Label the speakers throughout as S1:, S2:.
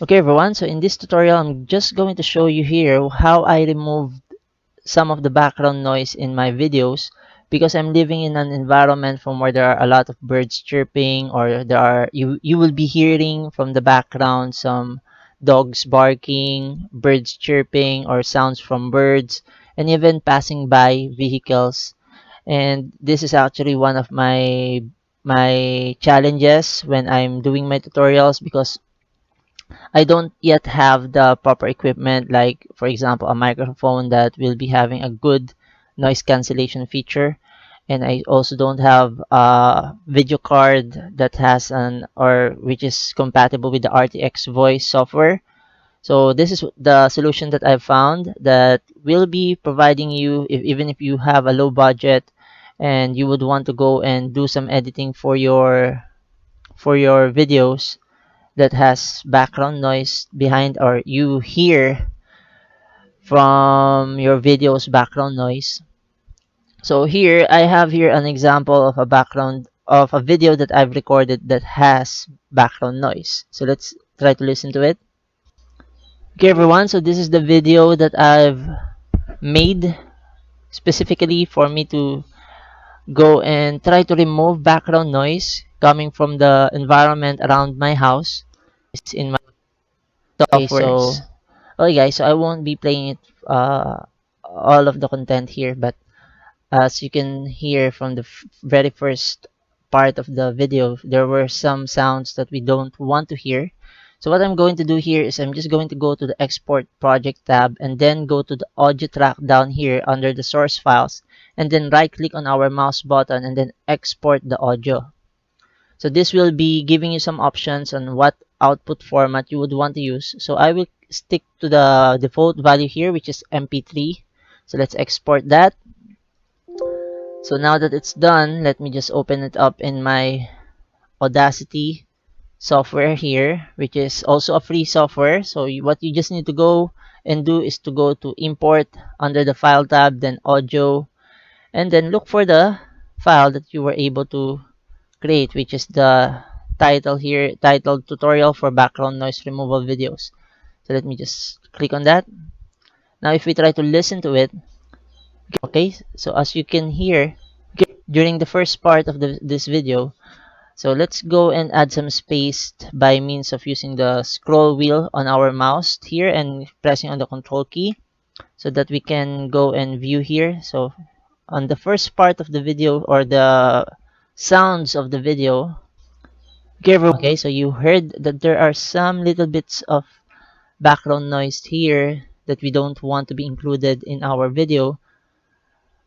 S1: Okay everyone, so in this tutorial I'm just going to show you here how I removed some of the background noise in my videos because I'm living in an environment from where there are a lot of birds chirping, or you will be hearing from the background some dogs barking, birds chirping, or sounds from birds, and even passing by vehicles. And this is actually one of my challenges when I'm doing my tutorials, because I don't yet have the proper equipment, like for example a microphone that will be having a good noise cancellation feature, and I also don't have a video card that has an or which is compatible with the RTX voice software. So this is the solution that I've found that will be providing you, even if you have a low budget and you would want to go and do some editing for your videos that has background noise behind, or you hear from your video's background noise. So here I have here an example of a background of a video that I've recorded that has background noise. So let's try to listen to it. Okay everyone, so this is the video that I've made specifically for me to go and try to remove background noise coming from the environment around my house. It's in my
S2: Okay,
S1: software.
S2: so
S1: Okay guys, so I won't be playing it all of the content here, but as you can hear from the very first part of the video, there were some sounds that we don't want to hear. So what I'm going to do here is I'm just going to go to the export project tab and then go to the audio track down here under the source files, and then right click on our mouse button and then export the audio. So this will be giving you some options on what output format you would want to use. So I will stick to the default value here, which is MP3. So let's export that. So now that it's done, let me just open it up in my Audacity software here, which is also a free software. So what you just need to go and do is to go to import under the file tab, then audio, and then look for the file that you were able to create, which is the title here, titled tutorial for background noise removal videos. So let me just click on that. Now if we try to listen to it, okay, so as you can hear during the first part of this video, so let's go and add some space by means of using the scroll wheel on our mouse here and pressing on the control key so that we can go and view here. So on the first part of the video, or the sounds of the video, okay, so you heard that there are some little bits of background noise here that we don't want to be included in our video.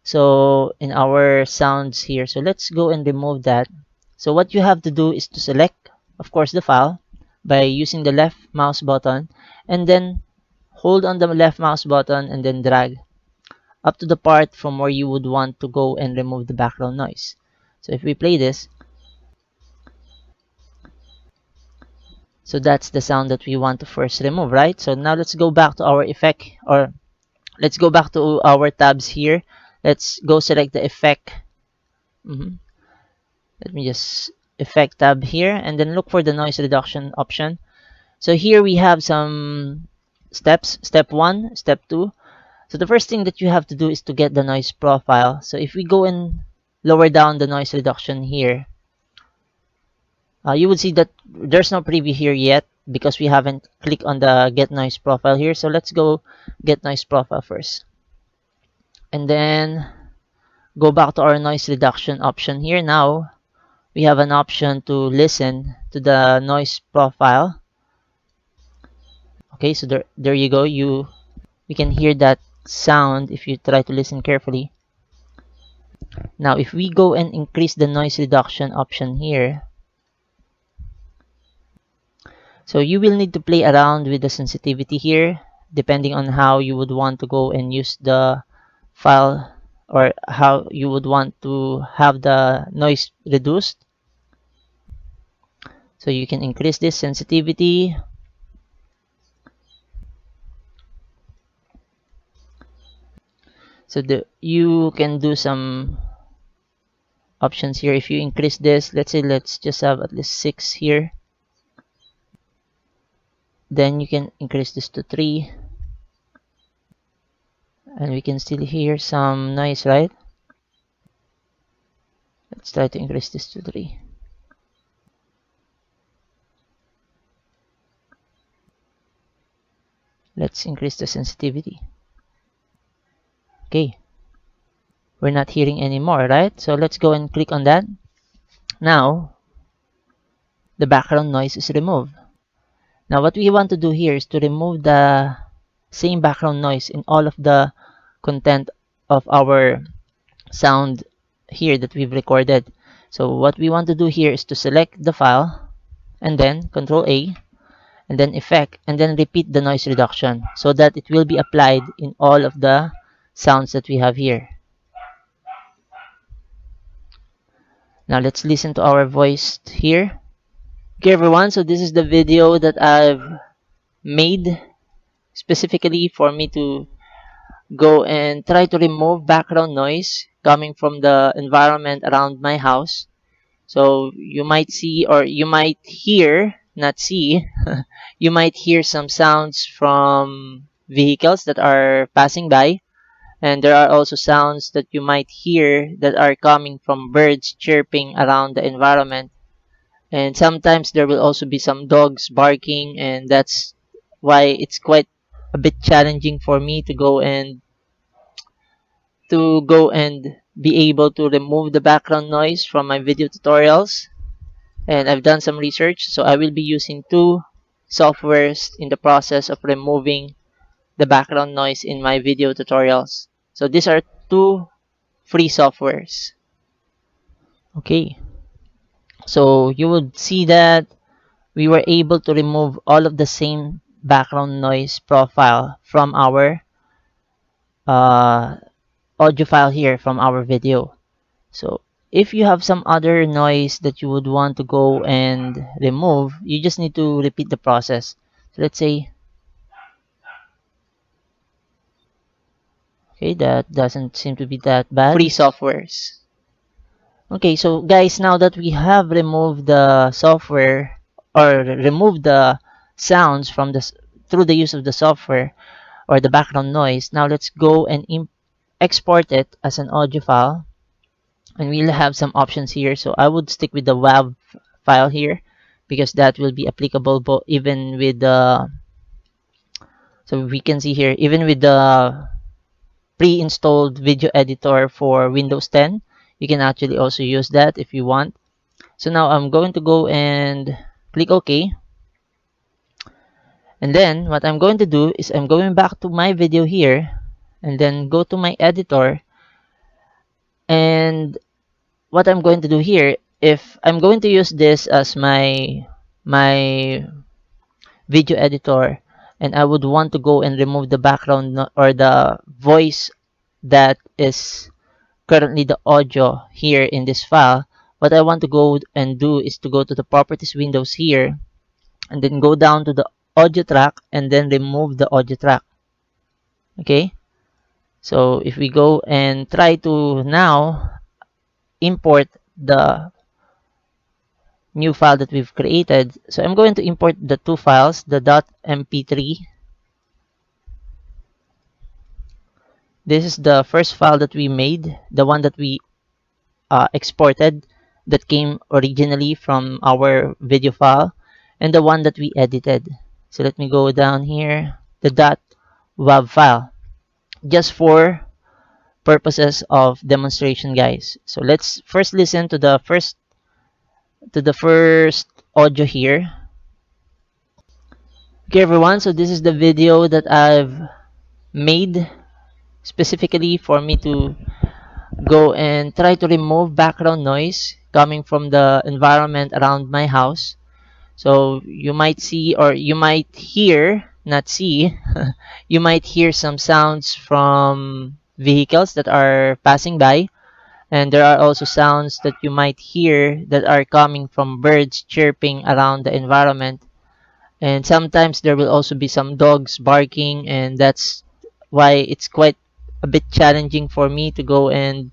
S1: So in our sounds here, so let's go and remove that. So what you have to do is to select, of course, the file by using the left mouse button, and then hold on the left mouse button and then drag up to the part from where you would want to go and remove the background noise. So if we play this, so that's the sound that we want to first remove, right? So now let's go back to our effect, or let's go back to our tabs here. Let's go select the effect. Let me just effect tab here and then look for the noise reduction option. So here we have some steps, step 1, step 2. So the first thing that you have to do is to get the noise profile. So if we go and lower down the noise reduction here, you would see that there's no preview here yet because we haven't clicked on the get noise profile here. So let's go get noise profile first, and then go back to our noise reduction option here. Now we have an option to listen to the noise profile. Okay, so there you go. We can hear that sound if you try to listen carefully. Now if we go and increase the noise reduction option here, so you will need to play around with the sensitivity here depending on how you would want to go and use the file, or how you would want to have the noise reduced. So you can increase this sensitivity. So you can do some options here. If you increase this, let's say let's just have at least 6 here, Then you can increase this to 3, and we can still hear some noise, right? Let's try to increase this to 3. Let's increase the sensitivity. Okay, we're not hearing anymore, right? So let's go and click on that. Now the background noise is removed. Now what we want to do here is to remove the same background noise in all of the content of our sound here that we've recorded. So what we want to do here is to select the file, and then Control A, and then Effect, and then repeat the noise reduction so that it will be applied in all of the sounds that we have here. Now let's listen to our voice here. Okay everyone, so this is the video that I've made specifically for me to go and try to remove background noise coming from the environment around my house. So you might see, or you might hear, not see, you might hear some sounds from vehicles that are passing by. And there are also sounds that you might hear that are coming from birds chirping around the environment. And sometimes there will also be some dogs barking, and that's why it's quite a bit challenging for me to go and be able to remove the background noise from my video tutorials. And I've done some research, so I will be using two softwares in the process of removing the background noise in my video tutorials. So these are two free softwares. Okay, so you would see that we were able to remove all of the same background noise profile from our uh, audio file here from our video. So if you have some other noise that you would want to go and remove, you just need to repeat the process. So let's say, okay, that doesn't seem to be that bad. Free softwares. Okay, so guys, now that we have removed the software, or removed the sounds from through the use of the software or the background noise, now let's go and export it as an audio file. And we'll have some options here, so I would stick with the WAV file here because that will be applicable even with the, so we can see here, even with the pre-installed video editor for Windows 10, you can actually also use that if you want. So now I'm going to go and click OK, and then what I'm going to do is I'm going back to my video here and then go to my editor. And what I'm going to do here, if I'm going to use this as my video editor, and I would want to go and remove the background or the voice that is currently the audio here in this file, what I want to go and do is to go to the properties windows here and then go down to the audio track and then remove the audio track. Okay, so if we go and try to now import the new file that we've created, so I'm going to import the two files, the .mp3. This is the first file that we made, the one that we exported, that came originally from our video file, and the one that we edited. So let me go down here, the .wav file, just for purposes of demonstration, guys. So let's first listen to the first audio here. Okay everyone, so this is the video that I've made specifically for me to go and try to remove background noise coming from the environment around my house. So you might see, or you might hear, not see, you might hear some sounds from vehicles that are passing by. And there are also sounds that you might hear that are coming from birds chirping around the environment. And sometimes there will also be some dogs barking, and that's why it's quite a bit challenging for me to go and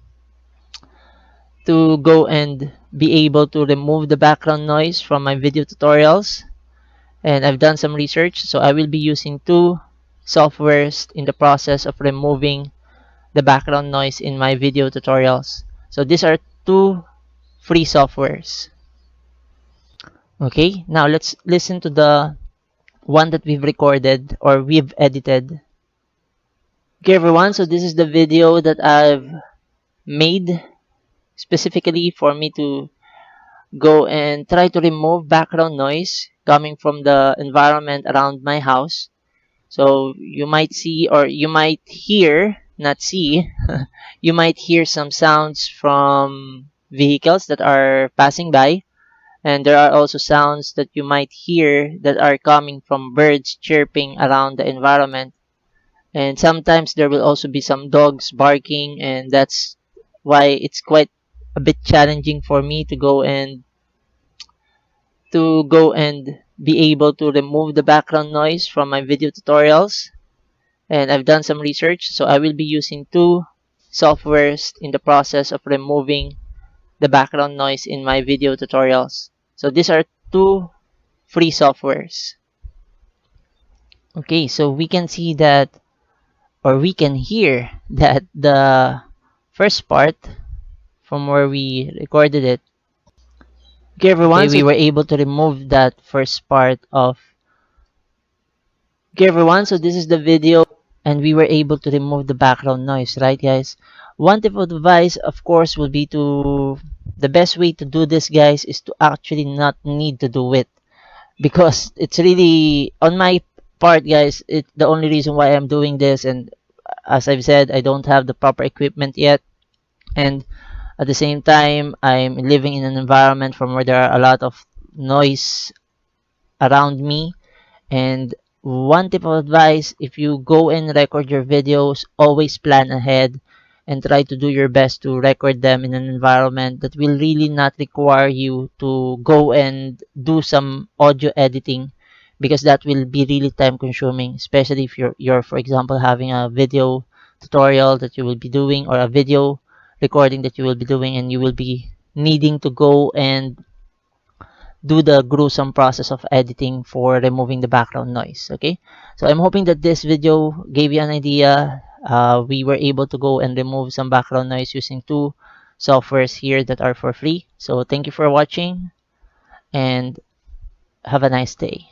S1: be able to remove the background noise from my video tutorials. and I've done some research, so I will be using two softwares in the process of removing the background noise in my video tutorials. So these are two free softwares. Okay, now let's listen to the one that we've recorded or we've edited. Okay everyone, so this is the video that I've made specifically for me to go and try to remove background noise coming from the environment around my house. So you might see or you might hear, not see, you might hear some sounds from vehicles that are passing by. And there are also sounds that you might hear that are coming from birds chirping around the environment. And sometimes there will also be some dogs barking, and that's why it's quite a bit challenging for me to go and be able to remove the background noise from my video tutorials. And I've done some research, so I will be using two softwares in the process of removing the background noise in my video tutorials. So these are two free softwares. Okay, so we can see that, or we can hear that the first part from where we recorded it. Okay, everyone, we were able to remove that first part of. Okay, everyone, so this is the video, and we were able to remove the background noise, right, guys? One tip of advice, of course, will be to the best way to do this, guys, is to actually not need to do it because it's really on my part, guys. It the only reason why I'm doing this, and as I've said, I don't have the proper equipment yet, and at the same time, I'm living in an environment from where there are a lot of noise around me. And one tip of advice, if you go and record your videos, always plan ahead and try to do your best to record them in an environment that will really not require you to go and do some audio editing, because that will be really time consuming, especially if you're for example having a video tutorial that you will be doing or a video recording that you will be doing, and you will be needing to go and do the gruesome process of editing for removing the background noise. Okay, so I'm hoping that this video gave you an idea. We were able to go and remove some background noise using two softwares here that are for free. So thank you for watching and have a nice day.